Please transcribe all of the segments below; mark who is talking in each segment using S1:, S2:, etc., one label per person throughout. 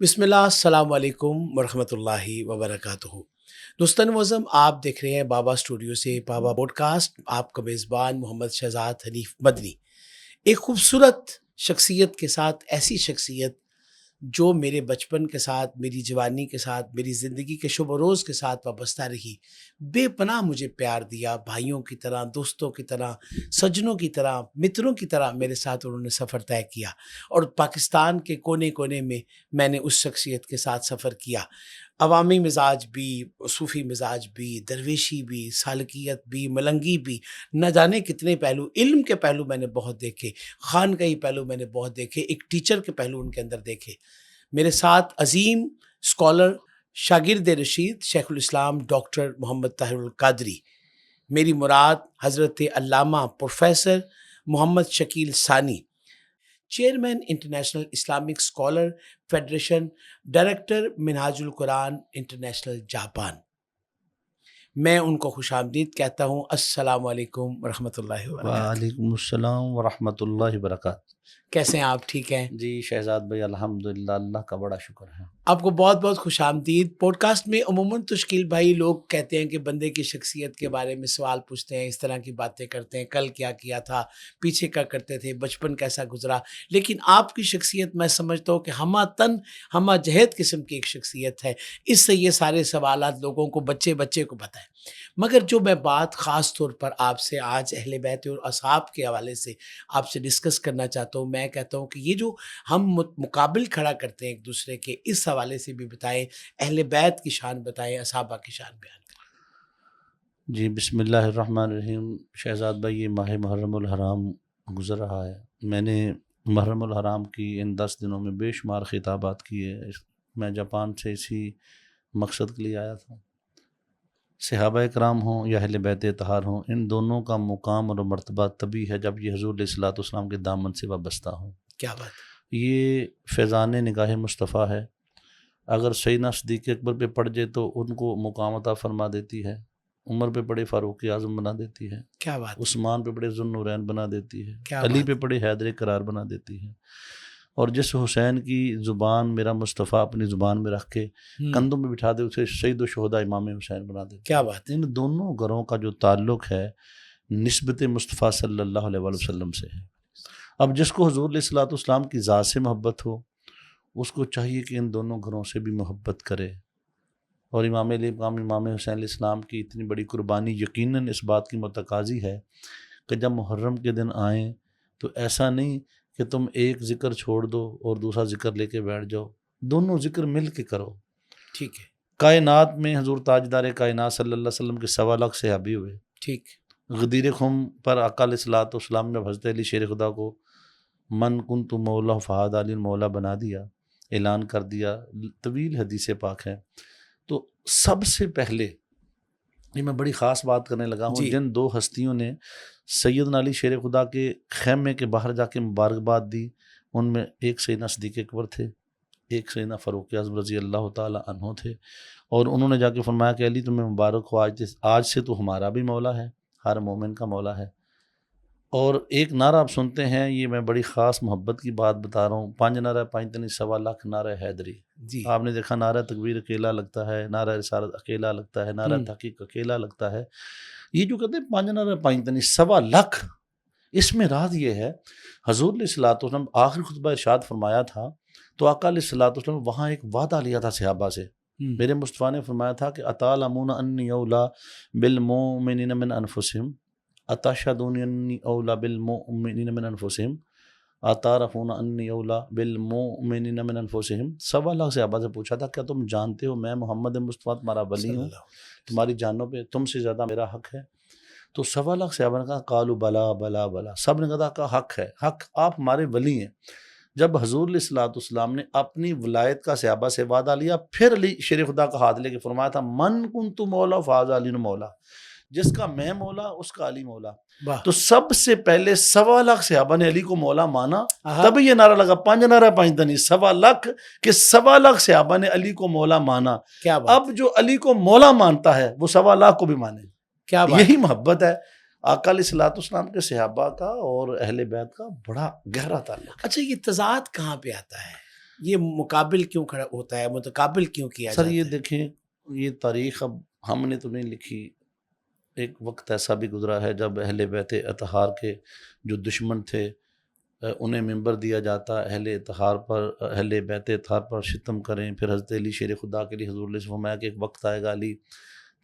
S1: بسم اللہ، السلام علیکم ورحمۃ اللہ وبرکاتہ۔ دوستان معظم، آپ دیکھ رہے ہیں بابا اسٹوڈیو سے بابا پوڈ کاسٹ۔ آپ کا میزبان محمد شہزاد حنیف مدنی، ایک خوبصورت شخصیت کے ساتھ، ایسی شخصیت جو میرے بچپن کے ساتھ، میری جوانی کے ساتھ، میری زندگی کے شب و روز کے ساتھ وابستہ رہی، بے پناہ مجھے پیار دیا، بھائیوں کی طرح، دوستوں کی طرح، سجنوں کی طرح، متروں کی طرح میرے ساتھ انہوں نے سفر طے کیا، اور پاکستان کے کونے کونے میں نے اس شخصیت کے ساتھ سفر کیا۔ عوامی مزاج بھی، صوفی مزاج بھی، درویشی بھی، سالکیت بھی، ملنگی بھی، نہ جانے کتنے پہلو، علم کے پہلو میں نے بہت دیکھے، خانقاہی پہلو میں نے بہت دیکھے، ایک ٹیچر کے پہلو ان کے اندر دیکھے۔ میرے ساتھ عظیم اسکالر، شاگرد رشید، شیخ الاسلام ڈاکٹر محمد طاہر القادری، میری مراد حضرت علامہ professor Muhammad Shakeel Sani, chairman international Islamic scholar federation, director Minhaj ul-Quran international Japan. میں ان کو خوش آمدید کہتا ہوں۔ السلام علیکم ورحمۃ اللہ وبرکاتہ۔
S2: وعلیکم السلام ورحمۃ اللہ وبرکاتہ۔
S1: کیسے ہیں آپ؟ ٹھیک ہیں
S2: جی شہزاد بھائی، الحمدللہ، اللہ کا بڑا شکر ہے۔
S1: آپ کو بہت بہت خوش آمدید۔ پوڈ کاسٹ میں عموماً تو شکیل بھائی لوگ کہتے ہیں کہ بندے کی شخصیت کے بارے میں سوال پوچھتے ہیں، اس طرح کی باتیں کرتے ہیں، کل کیا کیا تھا، پیچھے کیا کرتے تھے، بچپن کیسا گزرا، لیکن آپ کی شخصیت میں سمجھتا ہوں کہ ہمہ تن ہمہ جہت قسم کی ایک شخصیت ہے۔ اس سے یہ سارے سوالات لوگوں کو بچے کو پتہ ہے۔ مگر جو میں بات خاص طور پر آپ سے آج اہل بیت اور اصحاب کے حوالے سے آپ سے ڈسکس کرنا چاہتا ہوں، میں کہتا ہوں کہ یہ جو ہم مقابل کھڑا کرتے ہیں ایک دوسرے کے، اس حوالے سے بھی بتائیں، اہل بیت کی شان بتائیں، اصحابہ کی شان بیان کریں۔
S2: جی بسم اللہ الرحمن الرحیم۔ شہزاد بھائی، یہ ماہ محرم الحرام گزر رہا ہے۔ میں نے محرم الحرام کی ان 10 دنوں میں بے شمار خطابات کیے۔ میں جاپان سے اسی مقصد کے لیے آیا تھا۔ صحابہ کرام ہوں یا اہل بیت اطہار ہوں، ان دونوں کا مقام اور مرتبہ تبھی ہے جب یہ حضور علیہ الصلوۃ والسلام کے دامن سے وابستہ ہوں۔
S1: کیا بات ہے!
S2: یہ فیضان نگاہ مصطفیٰ ہے۔ اگر سیدنا صدیق اکبر پہ پڑ جائے تو ان کو مقام عطا فرما دیتی ہے، عمر پہ پڑے فاروق اعظم بنا دیتی ہے،
S1: کیا بات ہے!
S2: عثمان پہ پڑے ذوالنورین بنا دیتی ہے،
S1: کیا
S2: علی
S1: بات
S2: پہ پڑے حیدر قرار بنا دیتی ہے، اور جس حسین کی زبان میرا مصطفیٰ اپنی زبان میں رکھ کے کندھوں میں بٹھا دے، اسے سید الشہداء امام حسین بنا دیتی ہے۔
S1: کیا بات ہے!
S2: ان دونوں گھروں کا جو تعلق ہے نسبت مصطفیٰ صلی اللہ علیہ وآلہ وسلم سے ہے۔ اب جس کو حضور علیہ الصلوۃ والسلام کی ذات سے محبت ہو، اس کو چاہیے کہ ان دونوں گھروں سے بھی محبت کرے۔ اور امام حسین علیہ السلام کی اتنی بڑی قربانی یقیناً اس بات کی متقاضی ہے کہ جب محرم کے دن آئیں تو ایسا نہیں کہ تم ایک ذکر چھوڑ دو اور دوسرا ذکر لے کے بیٹھ جاؤ، دونوں ذکر مل کے کرو۔
S1: ٹھیک ہے۔
S2: کائنات میں حضور تاجدار کائنات صلی اللہ علیہ وسلم کے 1.25 لاکھ صحابی ہوئے۔
S1: ٹھیک۔
S2: غدیر خم پر آقا علیہ الصلوۃ والسلام نے حضرت علی شیر خدا کو من کنت مولا فہد علی مولا بنا دیا، اعلان کر دیا، طویل حدیث پاک ہے۔ تو سب سے پہلے یہ میں بڑی خاص بات کرنے لگا ہوں،
S1: جی۔
S2: جن 2 ہستیوں نے سیدنا علی شیر خدا کے خیمے کے باہر جا کے مبارکباد دی، ان میں ایک سیدنا صدیق اکبر تھے، ایک سیدنا فاروق اعظم رضی اللہ تعالی عنہ تھے، اور انہوں نے جا کے فرمایا کہ علی تمہیں مبارک ہو، آج سے تو ہمارا بھی مولا ہے، ہر مومن کا مولا ہے۔ اور ایک نعرہ آپ سنتے ہیں، یہ میں بڑی خاص محبت کی بات بتا رہا ہوں، 5 نعرہ 5 تنی 1.25 لاکھ نعرہ حیدری۔
S1: جی۔
S2: آپ نے دیکھا نعرہ تکبیر اکیلا لگتا ہے، نعرہ رسالت اکیلا لگتا ہے، نعرہ تحقیق اکیلا لگتا ہے۔ یہ جو کہتے ہیں 5 نعرہ 5 تنی 1.25 لاکھ، اس میں راز یہ ہے، حضور علیہ الصلوۃ والسلام آخری خطبہ ارشاد فرمایا تھا تو آقا علیہ الصلوۃ والسلام وہاں ایک وعدہ لیا تھا صحابہ سے۔ میرے مصطفیٰ نے فرمایا تھا کہ اتعلمون انی اولی بالمؤمنین من انفسہم، اتشہدون انی اولی بالمؤمنین من انفسہم، اتعرفون انی اولی بالمؤمنین من انفسہم۔ 1.25 لاکھ صحابہ سے پوچھا تھا کیا تم جانتے ہو میں محمد مصطفیٰ تمہارا ولی ہوں، تمہاری جانوں پہ تم سے زیادہ میرا حق ہے؟ تو 1.25 لاکھ صحابہ نے کہا قالوا بلا بلا بلا، سب نے کہا کہ حق ہے، حق، آپ ہمارے ولی ہیں۔ جب حضور علیہ الصلوۃ والسلام نے اپنی ولایت کا صحابہ سے وعدہ لیا، پھر علی شیر خدا کا ہاتھ لے کے فرمایا تھا من کنت مولا فہذا علی مولا، جس کا میں مولا اس کا علی مولا۔ تو سب سے پہلے 1.25 لاکھ صحابہ نے علی کو مولا مانا، تب یہ نعرہ لگا 5 نعرہ 5 تنی 1.25 لاکھ کہ 1.25 لاکھ صحابہ نے علی کو مولا مانا۔ اب جو علی کو مولا مانتا ہے وہ 1.25 لاکھ کو بھی مانے۔ یہی محبت ہے آقا علیہ الصلوۃ والسلام کے صحابہ کا اور اہل بیت کا بڑا گہرا تعلق۔
S1: اچھا، یہ تضاد کہاں پہ آتا ہے؟ یہ مقابل کیوں کھڑا ہوتا ہے, متقابل کیوں کیا
S2: سر
S1: جاتا
S2: یہ
S1: ہے؟
S2: دیکھیں, یہ تاریخ اب ہم نے تو نہیں لکھی, ایک وقت ایسا بھی گزرا ہے جب اہل بیت اطہار کے جو دشمن تھے انہیں ممبر دیا جاتا, اہل بیت اطہار پر ستم کریں, پھر حضرت علی شیر خدا کے لیے حضور علیہ وسلم فرمایا کہ ایک وقت آئے گا علی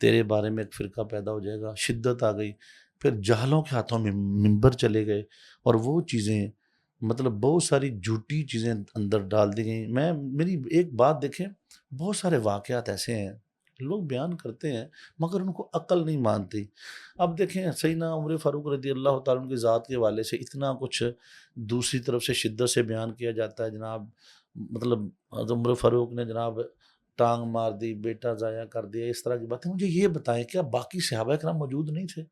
S2: تیرے بارے میں ایک فرقہ پیدا ہو جائے گا, شدت آ گئی, پھر جہلوں کے ہاتھوں میں ممبر چلے گئے اور وہ چیزیں مطلب بہت ساری جھوٹی چیزیں اندر ڈال دی گئیں. میری ایک بات دیکھیں, بہت سارے واقعات ایسے ہیں لوگ بیان کرتے ہیں مگر ان کو عقل نہیں مانتی. اب دیکھیں سیدنا عمر فاروق رضی اللہ تعالیٰ عنہ کی ذات کے حوالے سے اتنا کچھ دوسری طرف سے شدت سے بیان کیا جاتا ہے جناب, مطلب عمر فاروق نے جناب ٹانگ مار دی, بیٹا ضائع کر دیا, اس طرح کی باتیں. مجھے یہ بتائیں کیا باقی صحابہ کرام موجود نہیں تھے؟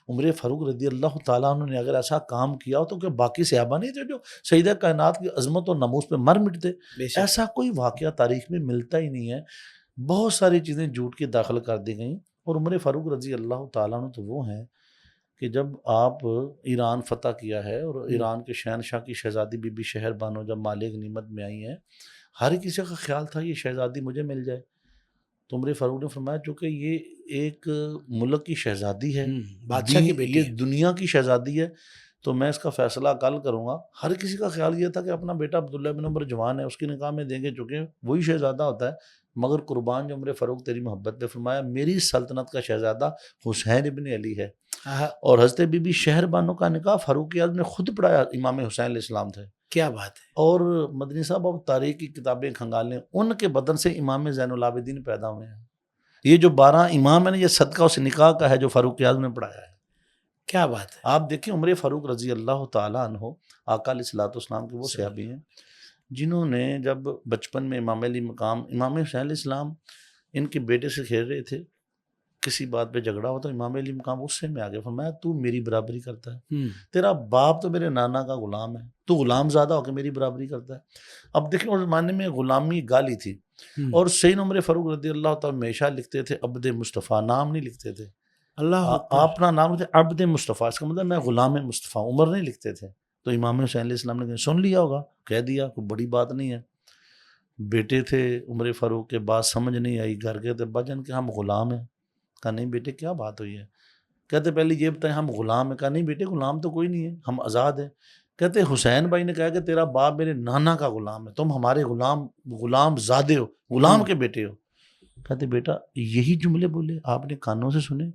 S2: عمر فاروق رضی اللہ تعالیٰ عنہ نے اگر ایسا کام کیا ہو تو کیا باقی صحابہ نہیں تھے جو سیدہ کائنات کی عظمت اور ناموس پہ مر مٹتے؟
S1: بے شک.
S2: ایسا کوئی واقعہ تاریخ میں ملتا ہی نہیں ہے. بہت ساری چیزیں جھوٹ کے داخل کر دی گئیں. اور عمر فاروق رضی اللہ تعالیٰ عنہ تو وہ ہیں کہ جب آپ ایران فتح کیا ہے اور ایران کے شہنشاہ کی شہزادی بی بی شہر بانو جب مالک نعمت میں آئی ہیں, ہر کسی کا خیال تھا یہ شہزادی مجھے مل جائے. تو عمر فاروق نے فرمایا چونکہ یہ ایک ملک کی شہزادی ہے,
S1: بادشاہ کی بیٹی
S2: یہ
S1: ہے.
S2: دنیا کی شہزادی ہے, تو میں اس کا فیصلہ کل کروں گا. ہر کسی کا خیال یہ تھا کہ اپنا بیٹا عبداللہ بن عمر جوان ہے, اس کی نکاح میں دیں گے چونکہ وہی شہزادہ ہوتا ہے. مگر قربان جو عمر فاروق تیری محبت پہ فرمایا میری سلطنت کا شہزادہ حسین ابن علی ہے. اور حضرت بی بی شہر بانو کا نکاح فاروق اعظم نے خود پڑھایا, امام حسین علیہ السلام تھے.
S1: کیا بات ہے.
S2: اور مدنی صاحب اب تاریخ کی کتابیں کھنگالیں, ان کے بدن سے امام زین العابدین پیدا ہوئے ہیں. یہ جو 12 امام ہیں نا, یہ صدقہ اس نکاح کا ہے جو فاروق اعظم نے پڑھایا ہے.
S1: کیا بات ہے.
S2: آپ دیکھیں عمر فاروق رضی اللہ تعالیٰ عنہ آقا علیہ الصلوۃ والسلام کے وہ صحابی ہیں جنہوں نے جب بچپن میں امام علی مقام, امام حسین علیہ السلام ان کے بیٹے سے کھیل رہے تھے, کسی بات پہ جھگڑا ہوا تو امام علی مقام غصے میں آ گیا, فرمایا تو میری برابری کرتا ہے, تیرا باپ تو میرے نانا کا غلام ہے, تو غلام زیادہ ہو کے میری برابری کرتا ہے. اب دیکھیں اس زمانے میں غلامی گالی تھی, اور سیدنا عمر فاروق رضی اللہ تعالیٰ ہمیشہ لکھتے تھے عبد مصطفیٰ, نام نہیں لکھتے تھے.
S1: اللہ
S2: آپ اپنا نام لکھتے عبد مصطفیٰ, اس کا مطلب میں غلام مصطفیٰ, عمر نہیں لکھتے تھے. تو امام حسین علیہ السلام نے سن لیا ہوگا, کہہ دیا, کوئی بڑی بات نہیں ہے. بیٹے تھے عمر فاروق کے, بات سمجھ نہیں آئی, گھر گئے تھے بجن کہ ہم غلام ہیں. کہا نہیں بیٹے کیا بات ہوئی ہے؟ کہتے پہلے یہ بتائیں ہم غلام ہیں. کہا نہیں بیٹے غلام تو کوئی نہیں ہے, ہم آزاد ہیں. کہتے حسین بھائی نے کہا کہ تیرا باپ میرے نانا کا غلام ہے, تم ہمارے غلام زادے ہو, غلام کے بیٹے ہو. کہتے بیٹا یہی جملے بولے آپ نے کانوں سے سنے؟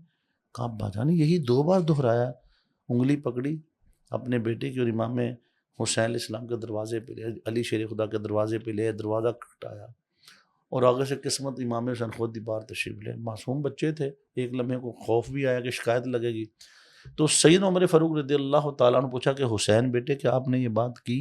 S2: کہا باجان یہی 2 بار دہرایا. انگلی پکڑی اپنے بیٹے کی اور امام حسین علیہ السلام کے دروازے پہ لے, علی شیر خدا کے دروازے پہ لے, دروازہ کھٹایا, اور آگے سے قسمت امام حسین خود ہی بار تشریف لے. معصوم بچے تھے, ایک لمحے کو خوف بھی آیا کہ شکایت لگے گی. تو سیدنا عمر فاروق رضی اللہ تعالیٰ نے پوچھا کہ حسین بیٹے کیا آپ نے یہ بات کی؟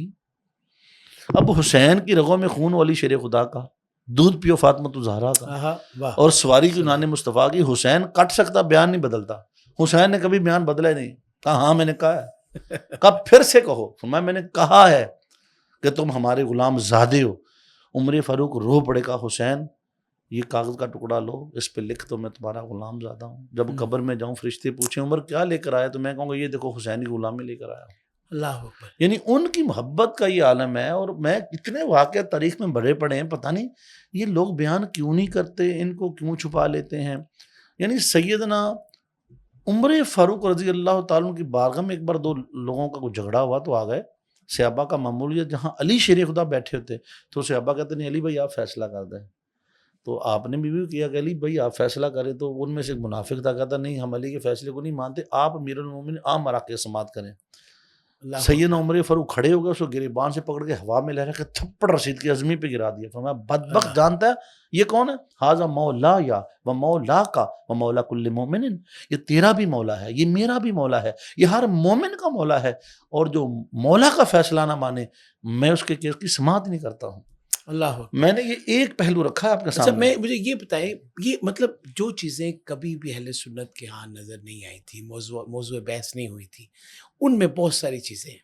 S2: اب حسین کی رگوں میں خون والی شیر خدا کا, دودھ پیو فاطمہ زہرا کا, اور سواری کی نان مصطفیٰ کی. حسین کٹ سکتا, بیان نہیں بدلتا. حسین نے کبھی بیان بدلا ہی نہیں. کہا ہاں میں نے کہا ہے. کب پھر سے کہو. میں نے کہا ہے کہ تم ہمارے غلام زادے ہو. عمر فاروق رو پڑے, کا حسین یہ کاغذ کا ٹکڑا لو, اس پہ لکھ دو میں تمہارا غلام زادہ ہوں. جب قبر میں جاؤں فرشتے پوچھیں عمر کیا لے کر آیا, تو میں کہوں گا یہ دیکھو حسین کی غلامی لے کر آیا ہوں.
S1: اللہ اکبر.
S2: یعنی ان کی محبت کا یہ عالم ہے. اور میں اتنے واقعہ تاریخ میں بڑے پڑے ہیں, پتہ نہیں یہ لوگ بیان کیوں نہیں کرتے, ان کو کیوں چھپا لیتے ہیں. یعنی سیدنا عمر فاروق رضی اللہ تعالیٰ کی بارگاہ میں ایک بار 2 لوگوں کا کوئی جھگڑا ہوا تو آ گئے. صحابہ کا معمول یہ, جہاں علی شیر خدا بیٹھے ہوتے تو صحابہ کہتے نہیں علی بھائی آپ فیصلہ کر دیں. تو آپ نے بھی کیا کہ علی بھائی آپ فیصلہ کریں. تو ان میں سے ایک منافق تھا, کہتا نہیں ہم علی کے فیصلے کو نہیں مانتے, آپ امیر المومنین عام مراقع سماعت کریں. سیدنا عمر فاروق کھڑے ہو گئے, اس کو گریبان سے پکڑ کے ہوا میں لہرا کے تھپڑ رسید کی عظمی پہ گرا دیا. فرمایا بدبخت جانتا ہے یہ کون ہے؟ ھذا مولا یا و مولا کا و مولا کل مومن, یہ تیرا بھی مولا ہے, یہ میرا بھی مولا ہے, یہ ہر مومن کا مولا ہے, اور جو مولا کا فیصلہ نہ مانے میں اس کے کیس کی سماعت نہیں کرتا ہوں.
S1: اللہ
S2: میں نے یہ ایک پہلو رکھا ہے آپ کے سامنے.
S1: مجھے یہ بتائیں, یہ مطلب جو چیزیں کبھی بھی اہل سنت کے ہاں نظر نہیں آئی تھی, موضوع بحث نہیں ہوئی تھی, ان میں بہت ساری چیزیں ہیں.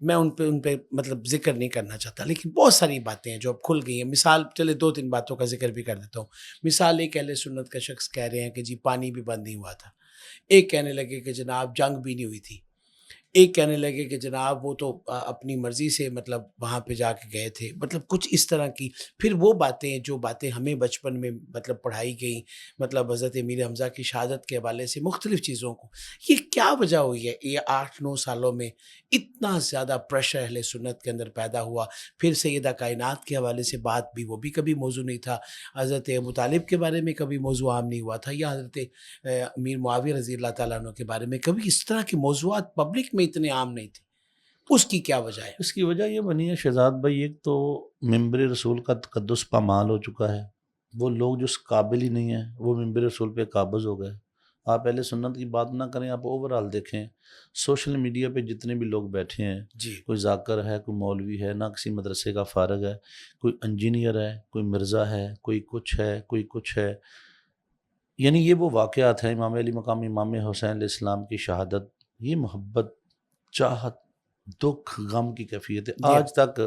S1: میں ان پہ مطلب ذکر نہیں کرنا چاہتا, لیکن بہت ساری باتیں ہیں جو اب کھل گئی ہیں. مثال چلے 2-3 باتوں کا ذکر بھی کر دیتا ہوں. مثال, ایک اہل سنت کا شخص کہہ رہے ہیں کہ جی پانی بھی بند نہیں ہوا تھا. ایک کہنے لگے کہ جناب جنگ بھی نہیں ہوئی تھی. ایک کہنے لگے کہ جناب وہ تو اپنی مرضی سے مطلب وہاں پہ جا کے گئے تھے، مطلب کچھ اس طرح کی. پھر وہ باتیں جو باتیں ہمیں بچپن میں مطلب پڑھائی گئیں، مطلب حضرت امیر حمزہ کی شہادت کے حوالے سے مختلف چیزوں کو، یہ کیا وجہ ہوئی ہے یہ 8-9 سالوں میں اتنا زیادہ پریشر اہل سنت کے اندر پیدا ہوا؟ پھر سیدہ کائنات کے حوالے سے بات بھی، وہ بھی کبھی موضوع نہیں تھا. حضرت ابو طالب کے بارے میں کبھی موضوع عام نہیں ہوا تھا، یا حضرت امیر معاویہ رضی اللہ تعالیٰ عنہ کے بارے میں کبھی اس طرح کے موضوعات پبلک میں اتنے عام نہیں تھے. اس کی کیا وجہ ہے؟
S2: اس کی وجہ یہ بنی ہے شہزاد بھائی، ایک تو ممبر رسول کا تقدس پامال ہو چکا ہے. وہ لوگ جو اس قابل ہی نہیں ہیں وہ ممبر رسول پہ قابض ہو گئے. آپ اہل سنت کی بات نہ کریں، آپ اوورال دیکھیں سوشل میڈیا پہ جتنے بھی لوگ بیٹھے ہیں،
S1: جی
S2: کوئی ذاکر ہے، کوئی مولوی ہے، نہ کسی مدرسے کا فارغ ہے، کوئی انجینئر ہے، کوئی مرزا ہے، کوئی کچھ ہے، کوئی کچھ ہے. یعنی یہ وہ واقعات ہیں، امام علی مقام امام حسین علیہ السلام کی شہادت، یہ محبت، چاہت، دکھ، غم کی کیفیت ہے.
S1: جی
S2: آج تک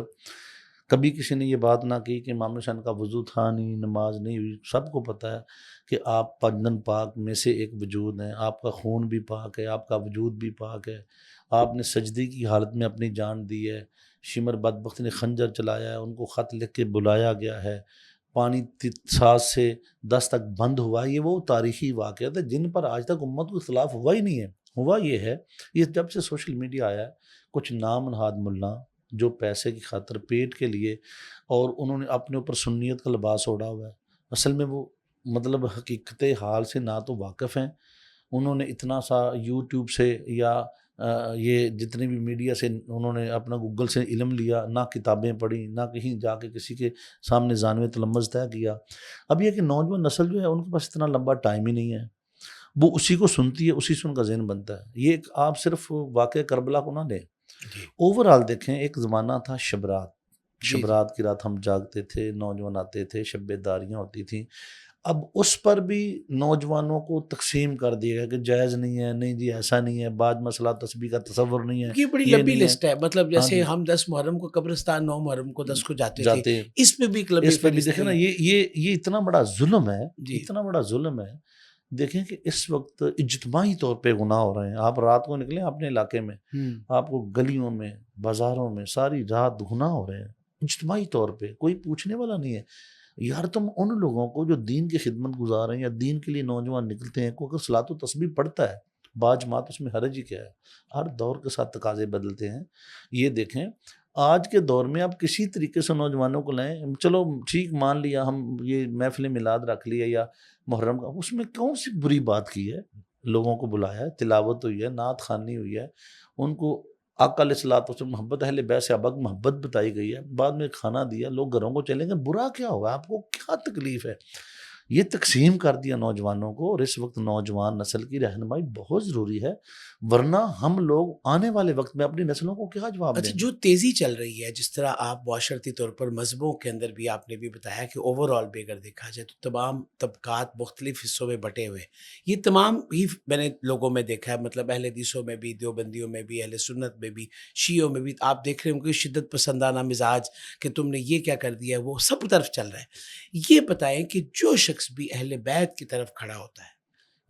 S2: کبھی کسی نے یہ بات نہ کی کہ امام حسین کا وضو تھا نہیں، نماز نہیں ہوئی. سب کو پتہ ہے کہ آپ پنجن پاک میں سے ایک وجود ہیں، آپ کا خون بھی پاک ہے، آپ کا وجود بھی پاک ہے. آپ نے سجدے کی حالت میں اپنی جان دی ہے. شمر بدبخت نے خنجر چلایا ہے، ان کو خط لکھ کے بلایا گیا ہے. پانی 7 سے 10 تک بند ہوا. یہ وہ تاریخی واقعات ہے جن پر آج تک امت کو اختلاف ہوا ہی نہیں ہے. ہوا یہ ہے، یہ جب سے سوشل میڈیا آیا ہے، کچھ نام نہاد ملا جو پیسے کی خاطر، پیٹ کے لیے، اور انہوں نے اپنے اوپر سنیت کا لباس اوڑھا ہوا ہے. اصل میں وہ مطلب حقیقت حال سے نہ تو واقف ہیں. انہوں نے اتنا سا یوٹیوب سے یا یہ جتنے بھی میڈیا سے انہوں نے اپنا گوگل سے علم لیا، نہ کتابیں پڑھی، نہ کہیں جا کے کسی کے سامنے زانوِ تلمذ طے کیا. اب یہ کہ نوجوان نسل جو ہے ان کے پاس اتنا لمبا ٹائم ہی نہیں ہے، وہ اسی کو سنتی ہے، اسی سے ان کا ذہن بنتا ہے. یہ ایک آپ صرف واقعہ کربلا کو نہ لیں،
S1: جی
S2: اوورال دیکھیں. ایک زمانہ تھا شبرات،
S1: جی جی
S2: شبرات کی رات ہم جاگتے تھے، نوجوان آتے تھے، شب داریاں ہوتی تھیں. اب اس پر بھی نوجوانوں کو تقسیم کر دیا گیا کہ جائز نہیں ہے، نہیں جی ایسا نہیں ہے، بعض مسئلہ تسبیح کا تصور نہیں ہے،
S1: یہ بڑی
S2: یہ
S1: لمبی
S2: نہیں ہے.
S1: لسٹ ہے. مطلب
S2: ہاں
S1: جیسے
S2: جی،
S1: ہم 10 محرم کو قبرستان، 9 محرم کو 10 کو جاتے تھے،
S2: جاتے ہیں.
S1: اس پہ بھی ایک لمبی
S2: اس پہ بھی
S1: فہرست
S2: دیکھیں نا،
S1: ہوئی.
S2: یہ اتنا بڑا ظلم ہے،
S1: جی
S2: اتنا بڑا ظلم ہے. دیکھیں کہ اس وقت اجتماعی طور پہ گناہ ہو رہے ہیں. آپ رات کو نکلیں اپنے علاقے میں، آپ کو گلیوں میں، بازاروں میں ساری رات گناہ ہو رہے ہیں اجتماعی طور پہ. کوئی پوچھنے والا نہیں ہے. یار تم ان لوگوں کو جو دین کی خدمت گزار رہے ہیں یا دین کے لیے نوجوان نکلتے ہیں، کو اگر صلاۃ و تسبیح پڑھتا ہے، باجماعت، اس میں حرج ہی کیا ہے؟ ہر دور کے ساتھ تقاضے بدلتے ہیں. یہ دیکھیں آج کے دور میں آپ کسی طریقے سے نوجوانوں کو لائیں، چلو ٹھیک مان لیا ہم، یہ محفل میلاد رکھ لیا یا محرم کا، اس میں کون سی بری بات کی ہے؟ لوگوں کو بلایا ہے، تلاوت ہوئی ہے، نعت خوانی ہوئی ہے، ان کو آقا علیہ الصلوۃ والسلام محبت، اہل بیت صحابہ کی محبت بتائی گئی ہے، بعد میں کھانا دیا، لوگ گھروں کو چلیں گے. برا کیا ہوگا؟ آپ کو کیا تکلیف ہے؟ یہ تقسیم کر دیا نوجوانوں کو. اور اس وقت نوجوان نسل کی رہنمائی بہت ضروری ہے، ورنہ ہم لوگ آنے والے وقت میں اپنی نسلوں کو کیا جواب
S1: اچھا،
S2: دیں گے؟
S1: جو تیزی چل رہی ہے، جس طرح آپ معاشرتی طور پر مذہبوں کے اندر بھی آپ نے بھی بتایا کہ اوور آل بھی اگر دیکھا جائے تو تمام طبقات مختلف حصوں میں بٹے ہوئے، یہ تمام ہی میں نے لوگوں میں دیکھا ہے، مطلب اہل حدیثوں میں بھی، دیوبندیوں میں بھی، اہل سنت میں بھی، شیعوں میں بھی. آپ دیکھ رہے ہوں کہ شدت پسندانہ مزاج کہ تم نے یہ کیا کر دیا ہے، وہ سب طرف چل رہا ہے. یہ بتائیں کہ جو شخص بھی اہل بیت کی طرف کھڑا ہوتا ہے،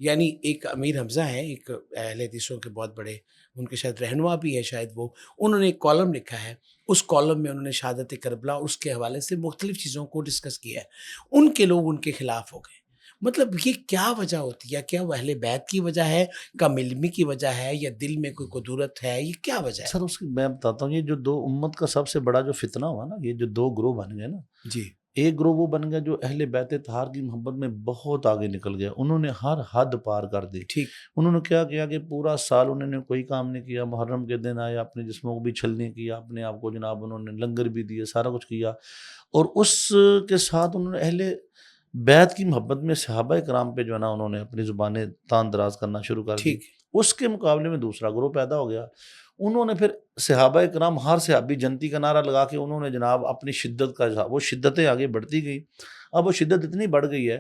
S1: یعنی ایک امیر حمزہ ہیں، ایک اہل حدیثوں کے بہت بڑے، ان کے شاید رہنما بھی ہے شاید وہ، انہوں نے ایک کالم لکھا ہے. اس کالم میں انہوں نے شہادت کربلا اور اس کے حوالے سے مختلف چیزوں کو ڈسکس کیا ہے. ان کے لوگ ان کے خلاف ہو گئے. مطلب یہ کیا وجہ ہوتی ہے؟ کیا وہ اہل بیت کی وجہ ہے، کم علمی کی وجہ ہے، یا دل میں کوئی قدورت ہے؟ یہ کیا وجہ ہے؟
S2: سر اس کی میں بتاتا ہوں. یہ جو دو امت کا سب سے بڑا جو فتنہ ہوا نا، یہ جو 2 گروہ بن گئے نا،
S1: جی
S2: ایک گروہ وہ بن گیا جو اہل بیت طہار کی محبت میں بہت آگے نکل گیا. انہوں نے ہر حد پار کر دی.
S1: ٹھیک.
S2: انہوں نے کیا کیا کہ پورا سال انہوں نے کوئی کام نہیں کیا، محرم کے دن آئے، اپنے جسموں کو بھی چھلنی کیا، اپنے آپ کو جناب انہوں نے لنگر بھی دیے، سارا کچھ کیا. اور اس کے ساتھ انہوں نے اہل بیت کی محبت میں صحابہ کرام پہ جو ہے نا انہوں نے اپنی زبانیں تان دراز کرنا شروع کر دی.
S1: ٹھیک.
S2: اس کے مقابلے میں دوسرا گروہ پیدا ہو گیا. انہوں نے پھر صحابہ کرام ہر صحابی جنتی کا نعرہ لگا کے انہوں نے جناب اپنی شدت کا اظہار، وہ شدتیں آگے بڑھتی گئی. اب وہ شدت اتنی بڑھ گئی ہے،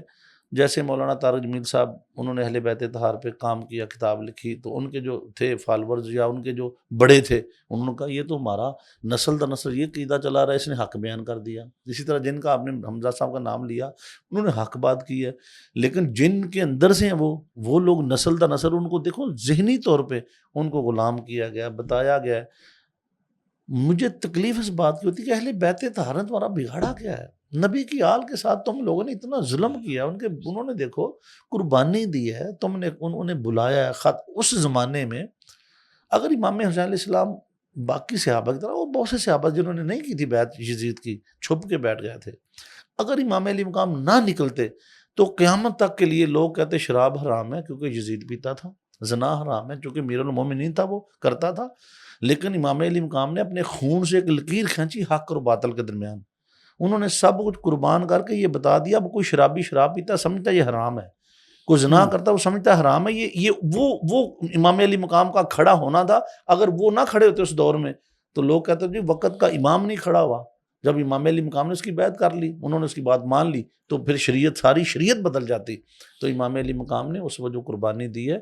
S2: جیسے مولانا طارق جمیل صاحب، انہوں نے اہل بیت اطہار پہ کام کیا، کتاب لکھی، تو ان کے جو تھے فالورز یا ان کے جو بڑے تھے، انہوں نے کہا یہ تو ہمارا نسل در نسل یہ قیدہ چلا رہا ہے، اس نے حق بیان کر دیا۔ اسی طرح جن کا آپ نے حمزہ صاحب کا نام لیا، انہوں نے حق بات کی ہے، لیکن جن کے اندر سے ہیں وہ لوگ نسل در نسل ان کو دیکھو ذہنی طور پہ ان کو غلام کیا گیا، بتایا گیا ہے۔ مجھے تکلیف اس بات کی ہوتی ہے کہ اہل بیت اطہار نے تمہارا بگاڑا کیا ہے؟ نبی کی آل کے ساتھ تم لوگوں نے اتنا ظلم کیا، انہوں نے دیکھو قربانی دی ہے، انہوں نے بلایا ہے خط اس زمانے میں۔ اگر امام حسین علیہ السلام باقی صحابہ کی طرح، اور بہت سے صحابہ جنہوں نے نہیں کی تھی بیعت یزید کی، چھپ کے بیٹھ گئے تھے، اگر امام علی مقام نہ نکلتے تو قیامت تک کے لیے لوگ کہتے شراب حرام ہے کیونکہ یزید پیتا تھا، زنا حرام ہے چونکہ امیر المومنین تھا، وہ کرتا تھا، لیکن امام علی مقام نے اپنے خون سے ایک لکیر کھینچی حق اور باطل کے درمیان، انہوں نے سب کچھ قربان کر کے یہ بتا دیا۔ اب کوئی شرابی شراب پیتا سمجھتا یہ حرام ہے، کوئی زنا کرتا وہ سمجھتا ہے حرام ہے، یہ وہ امام علی مقام کا کھڑا ہونا تھا۔ اگر وہ نہ کھڑے ہوتے اس دور میں تو لوگ کہتے جی وقت کا امام نہیں کھڑا ہوا۔ جب امام علی مقام نے اس کی بیعت کر لی، انہوں نے اس کی بات مان لی، تو پھر ساری شریعت بدل جاتی۔ تو امام علی مقام نے اس وقت جو قربانی دی ہے،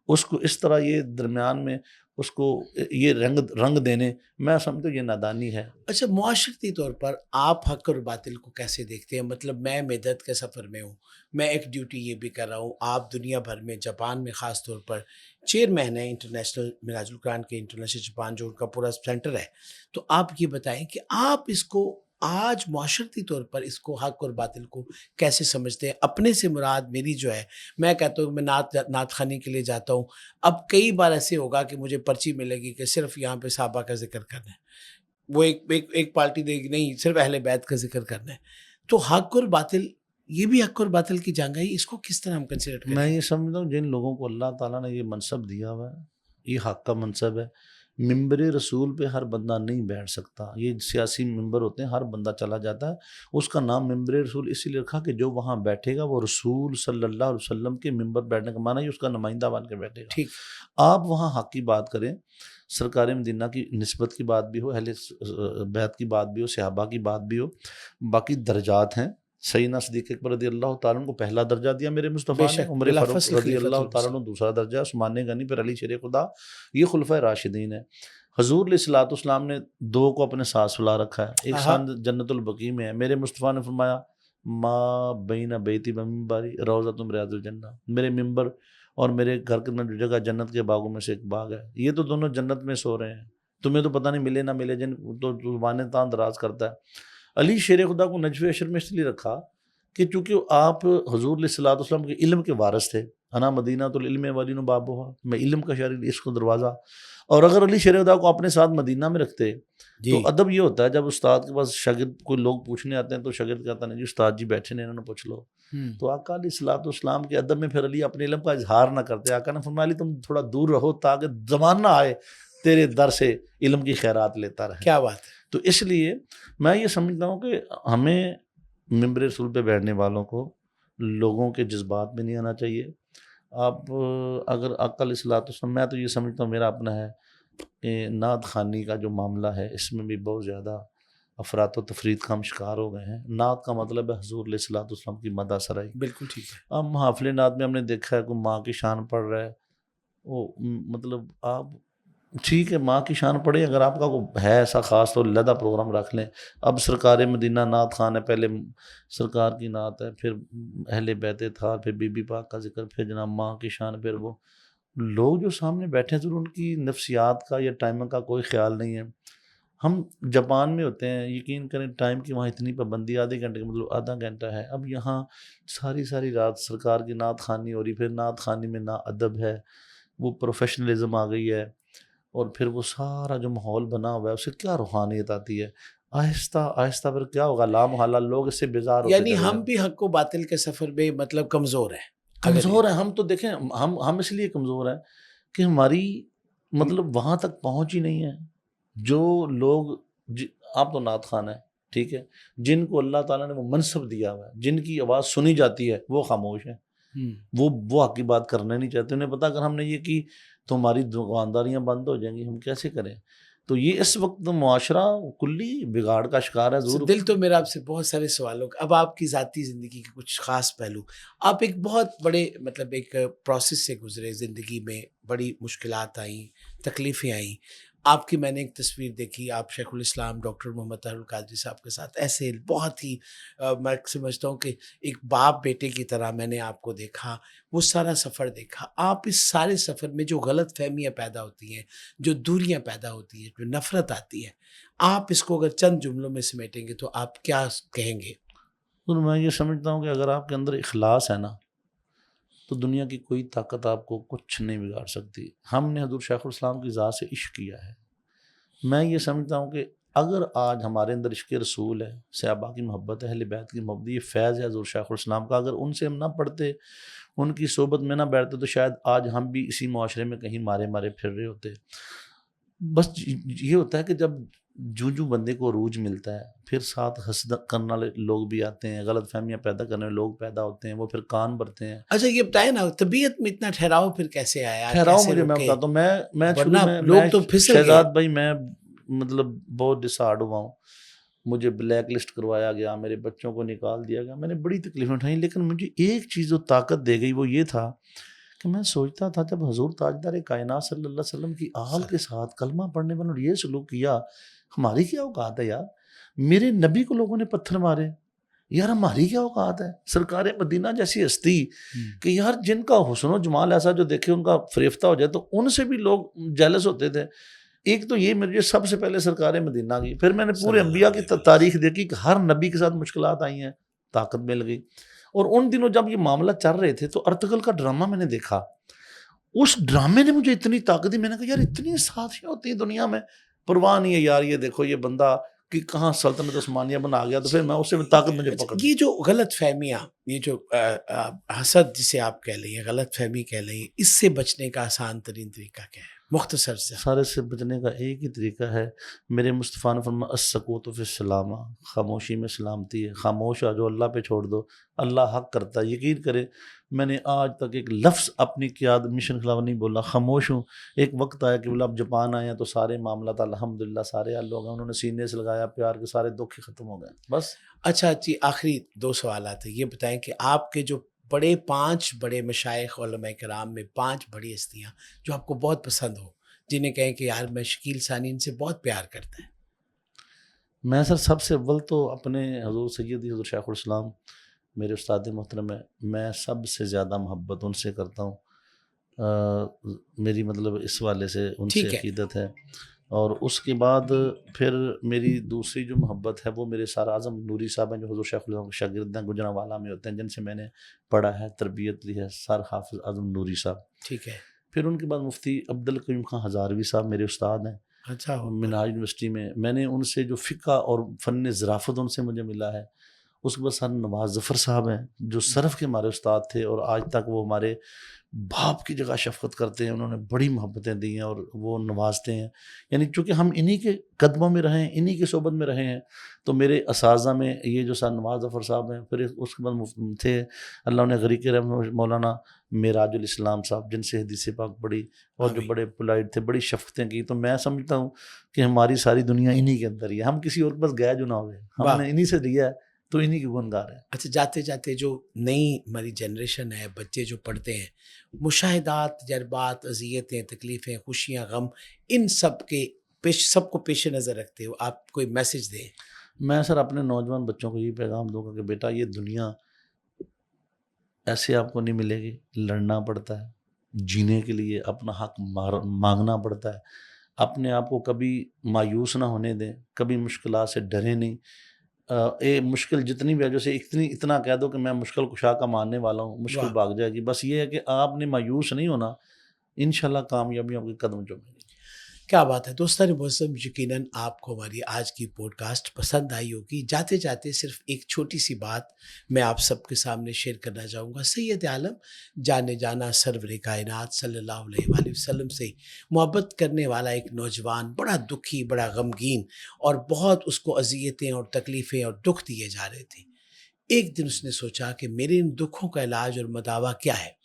S2: اس کو اس طرح یہ درمیان میں اس کو یہ رنگ دینے، میں سمجھتا ہوں یہ نادانی ہے۔
S1: اچھا، معاشرتی طور پر آپ حق اور باطل کو کیسے دیکھتے ہیں؟ مطلب میں مدت کے سفر میں ہوں، میں ایک ڈیوٹی یہ بھی کر رہا ہوں، آپ دنیا بھر میں، جاپان میں خاص طور پر چیئرمین ہیں انٹرنیشنل معراج القرآن کے، انٹرنیشنل جاپان جو ان کا پورا سینٹر ہے، تو آپ یہ بتائیں کہ آپ اس کو آج معاشرتی طور پر اس کو حق اور باطل کو کیسے سمجھتے ہیں؟ اپنے سے مراد میری جو ہے، میں کہتا ہوں میں نعت خوانی کے لیے جاتا ہوں، اب کئی بار ایسے ہوگا کہ مجھے پرچی ملے گی کہ صرف یہاں پہ صحابہ کا ذکر کرنا ہے، وہ ایک پارٹی دے گی نہیں صرف اہل بیت کا ذکر کرنا ہے، تو حق اور باطل، یہ بھی حق اور باطل کی جنگ ہے، اس کو کس طرح ہم کنسیڈر کریں؟
S2: میں یہ سمجھتا ہوں جن لوگوں کو اللہ تعالیٰ نے یہ منصب دیا ہوا ہے، یہ حق کا منصب ہے۔ ممبر رسول پہ ہر بندہ نہیں بیٹھ سکتا، یہ سیاسی ممبر ہوتے ہیں، ہر بندہ چلا جاتا ہے، اس کا نام ممبر رسول اسی لیے رکھا کہ جو وہاں بیٹھے گا وہ رسول صلی اللہ علیہ وسلم کے ممبر بیٹھنے کا معنی ہے اس کا نمائندہ بن کے بیٹھے گا۔
S1: ٹھیک،
S2: آپ وہاں حق کی بات کریں، سرکار مدینہ کی نسبت کی بات بھی ہو، اہل بیت کی بات بھی ہو، صحابہ کی بات بھی ہو، باقی درجات ہیں۔ سیدنا صدیق اکبر رضی اللہ تعالیٰ عنہ کو پہلا درجہ دیا میرے
S1: بے
S2: مصطفیٰ نے،
S1: شک،
S2: عمر
S1: بلا
S2: فاروق
S1: فصل
S2: رضی
S1: خلیفۃ
S2: اللہ تعالیٰ عنہ دوسرا درجہ، عثمان غنی، پھر علی شیر خدا، یہ خلفۂ راشدین ہیں۔ حضور علیہ الصلوۃ والسلام نے دو کو اپنے ساتھ سلا رکھا ہے، ایک ساتھ جنت البقیع میں ہے۔ میرے مصطفیٰ نے فرمایا ما بین بیتی و ممبری روضۃ من ریاض الجنہ، میرے ممبر اور میرے گھر کے جو جگہ جنت کے باغوں میں سے ایک باغ ہے، یہ تو دونوں جنت میں سو رہے ہیں، تمہیں تو پتہ نہیں ملے نہ ملے، جن تو زبانیں تان دراز کرتا ہے۔ علی شیر خدا کو نجف عشر میں اس لیے رکھا کہ چونکہ آپ حضور علیہ الصلوۃ والسلام کے علم کے وارث تھے، انا مدینہ العلم ولین بابھا، میں علم کا شہر، عشق کا دروازہ۔ اور اگر علی شیر خدا کو اپنے ساتھ مدینہ میں رکھتے
S1: جی،
S2: تو ادب یہ ہوتا ہے جب استاد کے پاس شاگرد کوئی لوگ پوچھنے آتے ہیں تو شاگرد کہتا نہیں جی استاد جی بیٹھے نے، انہوں نے پوچھ لو۔ تو آقا علیہ الصلوۃ والسلام کے ادب میں پھر علی اپنے علم کا اظہار نہ کرتے، آقا نے فرمایا علی تم تھوڑا دور رہو تاکہ زمانہ آئے تیرے در سے علم کی خیرات لیتا رہے۔
S1: کیا بات ہے۔
S2: تو اس لیے میں یہ سمجھتا ہوں کہ ہمیں ممبر رسول پہ بیٹھنے والوں کو لوگوں کے جذبات میں نہیں آنا چاہیے۔ آپ اگر آقا علیہ الصلوۃ والسلام، میں تو یہ سمجھتا ہوں میرا اپنا ہے کہ نعت خوانی کا جو معاملہ ہے اس میں بھی بہت زیادہ افراط و تفرید کا ہم شکار ہو گئے ہیں۔ نعت کا مطلب ہے حضور علیہ الصلوۃ والسلام کی مدح سرائی۔
S1: بالکل ٹھیک ہے۔
S2: ہم حافظ نعت میں ہم نے دیکھا ہے کوئی ماں کی شان پڑھ رہا ہے، وہ مطلب آپ ٹھیک ہے ماں کی شان پڑھیں، اگر آپ کا کوئی ہے ایسا خاص تو علیحدہ پروگرام رکھ لیں۔ اب سرکار مدینہ نعت خوان ہے، پہلے سرکار کی نعت ہے، پھر اہل بیت تھا، پھر بی بی پاک کا ذکر، پھر جناب ماں کی شان، پھر وہ لوگ جو سامنے بیٹھے ہیں ضرور ان کی نفسیات کا یا ٹائم کا کوئی خیال نہیں ہے۔ ہم جاپان میں ہوتے ہیں، یقین کریں ٹائم کی وہاں اتنی پابندی، آدھے گھنٹے کا مطلب آدھا گھنٹہ ہے، اب یہاں ساری رات سرکار کی نعت خوانی ہو رہی، پھر نعت خوانی میں نا ادب ہے، وہ پروفیشنلزم آ گئی ہے، اور پھر وہ سارا جو ماحول بنا ہوا ہے اس سے کیا روحانیت آتی ہے؟ آہستہ آہستہ پھر کیا ہوگا، لامحالہ لوگ اس سے بیزار ہوتے
S1: یعنی
S2: چلے
S1: ہم
S2: جائیں۔
S1: بھی حق و باطل کے سفر میں مطلب کمزور ہیں،
S2: کمزور ہیں ہم، تو دیکھیں ہم اس لیے کمزور ہیں کہ ہماری مطلب وہاں تک پہنچ ہی نہیں ہے۔ جو لوگ آپ تو نعت خوان ہیں، ٹھیک ہے، جن کو اللہ تعالیٰ نے وہ منصب دیا ہوا ہے، جن کی آواز سنی جاتی ہے، وہ خاموش ہیں، وہ حق کی بات کرنا نہیں چاہتے۔ انہیں پتا اگر ہم نے یہ کی تو ہماری دکانداریاں بند ہو جائیں گی، ہم کیسے کریں؟ تو یہ اس وقت معاشرہ کلی بگاڑ کا شکار ہے ضرور.
S1: دل تو میرا آپ سے بہت سارے سوالوں کا. اب آپ کی ذاتی زندگی کے کچھ خاص پہلو. آپ ایک بہت بڑے مطلب ایک پروسیس سے گزرے زندگی میں، بڑی مشکلات آئیں، تکلیفیں آئیں. آپ کی میں نے ایک تصویر دیکھی، آپ شیخ الاسلام ڈاکٹر محمد طاہر القادری صاحب کے ساتھ ایسے بہت ہی میں سمجھتا ہوں کہ ایک باپ بیٹے کی طرح میں نے آپ کو دیکھا، وہ سارا سفر دیکھا. آپ اس سارے سفر میں جو غلط فہمیاں پیدا ہوتی ہیں، جو دوریاں پیدا ہوتی ہیں، جو نفرت آتی ہے، آپ اس کو اگر چند جملوں میں سمیٹیں گے تو آپ کیا کہیں گے؟
S2: تو میں یہ سمجھتا ہوں کہ اگر آپ کے اندر اخلاص ہے نا تو دنیا کی کوئی طاقت آپ کو کچھ نہیں بگاڑ سکتی. ہم نے حضور شیخ الاسلام کی ذات سے عشق کیا ہے. میں یہ سمجھتا ہوں کہ اگر آج ہمارے اندر عشق رسول ہے، صحابہ کی محبت ہے، اہل بیت کی محبت، یہ فیض ہے حضور شیخ الاسلام کا، اگر ان سے ہم نہ پڑھتے، ان کی صحبت میں نہ بیٹھتے تو شاید آج ہم بھی اسی معاشرے میں کہیں مارے مارے پھر رہے ہوتے. بس یہ ہوتا ہے کہ جب جو بندے کو عروج ملتا ہے پھر ساتھ حسد کرنے والے لوگ بھی آتے ہیں، غلط فہمیاں پیدا کرنے والے لوگ پیدا ہوتے ہیں، وہ پھر کان بھرتے ہیں.
S1: اچھا یہ بتائیں نا، طبیعت میں اتنا ٹھہراؤ پھر کیسے آیا،
S2: ٹھہراؤ
S1: کیسے
S2: مجھے میں
S1: رکے؟
S2: بتاتا ہوں. میں شروع
S1: ورنہ
S2: میں
S1: لوگ تو پھسل گئے.
S2: شہزاد بھائی میں مطلب بہت ڈسہارڈ ہوا ہوں. مجھے بلیک لسٹ کروایا گیا، میرے بچوں کو نکال دیا گیا، میں نے بڑی تکلیفیں اٹھائیں، لیکن مجھے ایک چیز جو طاقت دے گئی وہ یہ تھا کہ میں سوچتا تھا جب حضور تاجدار کائنات صلی اللہ علیہ وسلم کی آل کے ساتھ کلمہ پڑھنے والوں نے یہ سلوک کیا، ہماری کیا اوقات ہے یار؟ میرے نبی کو لوگوں نے پتھر مارے، یار ہماری کیا اوقات ہے؟ سرکار مدینہ جیسی ہستی کہ یار جن کا حسن و جمال ایسا جو دیکھے ان کا فریفتہ ہو جائے تو ان سے بھی لوگ جیلس ہوتے تھے. ایک تو یہ مجھے سب سے پہلے سرکار مدینہ کی، پھر میں نے پورے انبیاء کی تاریخ دیکھی کہ ہر نبی کے ساتھ مشکلات آئی ہیں، طاقت مل گئی. اور ان دنوں جب یہ معاملہ چل رہے تھے تو ارطغرل کا ڈرامہ میں نے دیکھا، اس ڈرامے نے مجھے اتنی طاقت دی. میں نے کہا یار اتنی ساتھیاں ہوتی ہیں دنیا میں، پرواہ نہیں ہے یار، یہ دیکھو یہ بندہ کہ کہاں سلطنت عثمانیہ بنا گیا. تو پھر میں اس سے طاقت مجھے پکڑ.
S1: یہ جو غلط فہمیاں، یہ جو حسد جسے آپ کہہ لیں، غلط فہمی کہہ لیں، اس سے بچنے کا آسان ترین طریقہ کیا ہے مختصر سے؟
S2: سارے سے بچنے کا ایک ہی طریقہ ہے. میرے مصطفیٰ نے فرمایا السکوت فی السلامہ، خاموشی میں سلامتی ہے. خاموش آ جو اللہ پہ چھوڑ دو، اللہ حق کرتا ہے. یقین کرے میں نے آج تک ایک لفظ اپنی قیادت مشن خلاف نہیں بولا، خاموش ہوں. ایک وقت آیا کہ بولا اب جاپان آئے ہیں تو سارے معاملات الحمدللہ سارے حل ہو گئے، انہوں نے سینے سے لگایا پیار کے، سارے دکھ ہی ختم ہو گئے بس.
S1: اچھا جی، آخری دو سوالات ہیں. یہ بتائیں کہ آپ کے جو بڑے 5 بڑے مشائخ علماء کرام میں 5 بڑی ہستیاں جو آپ کو بہت پسند ہو، جنہیں کہیں کہ یار میں شکیل ثانی ان سے بہت پیار کرتا ہے.
S2: میں سر سب سے اول تو اپنے حضور سیدی حضور شیخ الاسلام میرے استاد محترم ہے، میں سب سے زیادہ محبت ان سے کرتا ہوں. میری مطلب اس والے سے ان سے
S1: ٹھیک ہے.
S2: عقیدت ہے. اور اس کے بعد پھر میری دوسری جو محبت ہے وہ میرے سار اعظم نوری صاحب ہیں جو حضور شیخ الاسلام کے شاگرد ہیں، گجرانوالہ میں ہوتے ہیں، جن سے میں نے پڑھا ہے، تربیت لی ہے، سر حافظ اعظم نوری صاحب.
S1: ٹھیک ہے.
S2: پھر ان کے بعد مفتی عبدالقیوم خان ہزاروی صاحب میرے استاد ہیں
S1: اچھا
S2: منہاج یونیورسٹی میں نے ان سے جو فقہ اور فن ظرافت ان سے مجھے ملا ہے. اس کے بعد سر نواز ظفر صاحب ہیں جو صرف کے ہمارے استاد تھے اور آج تک وہ ہمارے باپ کی جگہ شفقت کرتے ہیں، انہوں نے بڑی محبتیں دی ہیں اور وہ نوازتے ہیں. یعنی چونکہ ہم انہی کے قدموں میں رہے ہیں، انہی کے صحبت میں رہے ہیں، تو میرے اساتذہ میں یہ جو سر نواز ظفر صاحب ہیں، پھر اس کے بعد تھے اللہ نے غریق رحمت مولانا معراج الاسلام صاحب جن سے حدیث پاک پڑھی اور جو بڑے پولائٹ تھے، بڑی شفقتیں کی. تو میں سمجھتا ہوں کہ ہماری ساری دنیا انہی کے اندر ہی ہے، ہم کسی اور کے پاس گئے جو نہ ہوئے، ہم نے انہی سے لیا ہے تو انہی کے گنگار ہیں.
S1: اچھا جاتے جاتے جو نئی ہماری جنریشن ہے، بچے جو پڑھتے ہیں، مشاہدات، تجربات، اذیتیں، تکلیفیں، خوشیاں، غم، ان سب کو پیش نظر رکھتے ہو آپ کوئی میسج دیں؟
S2: میں سر اپنے نوجوان بچوں کو یہ پیغام دوں گا کہ بیٹا یہ دنیا ایسے آپ کو نہیں ملے گی، لڑنا پڑتا ہے، جینے کے لیے اپنا حق مانگنا پڑتا ہے. اپنے آپ کو کبھی مایوس نہ ہونے دیں، کبھی مشکلات سے ڈریں نہیں. مشکل جتنی بھی ہے جیسے اتنا کہہ دو کہ میں مشکل کشا کا ماننے والا ہوں، مشکل بھاگ جائے گی. بس یہ ہے کہ آپ نے مایوس نہیں ہونا، انشاءاللہ کامیابی آپ کے قدم چومیں گی.
S1: کیا بات ہے دوستان معظم، یقیناً آپ کو ہماری آج کی پوڈ کاسٹ پسند آئی ہوگی. جاتے جاتے صرف ایک چھوٹی سی بات میں آپ سب کے سامنے شیئر کرنا چاہوں گا. سید عالم جانے جانا سرور کائنات صلی اللہ علیہ وآلہ وسلم سے محبت کرنے والا ایک نوجوان بڑا دکھی، بڑا غمگین اور بہت اس کو اذیتیں اور تکلیفیں اور دکھ دیے جا رہے تھے. ایک دن اس نے سوچا کہ میرے ان دکھوں کا علاج اور مداوا کیا ہے.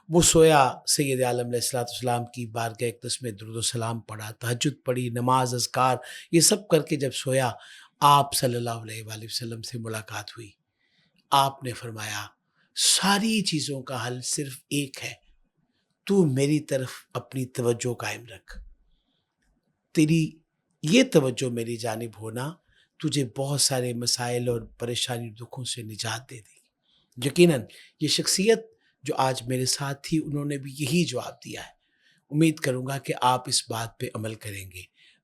S1: وہ سویا، سید عالم علیہ السلام کی بارگاہ اقدس میں درود و سلام پڑھا، تہجد پڑھی، نماز، اذکار، یہ سب کر کے جب سویا، آپ صلی اللہ علیہ وآلہ وسلم سے ملاقات ہوئی۔ آپ نے فرمایا ساری چیزوں کا حل صرف ایک ہے، تو میری طرف اپنی توجہ قائم رکھ، تیری یہ توجہ میری جانب ہونا تجھے بہت سارے مسائل اور پریشانی دکھوں سے نجات دے دے۔ یقیناً یہ شخصیت جو آج میرے ساتھ تھی، انہوں نے بھی یہی جواب دیا ہے۔ امید کروں گا کہ آپ اس بات پہ عمل کریں گے۔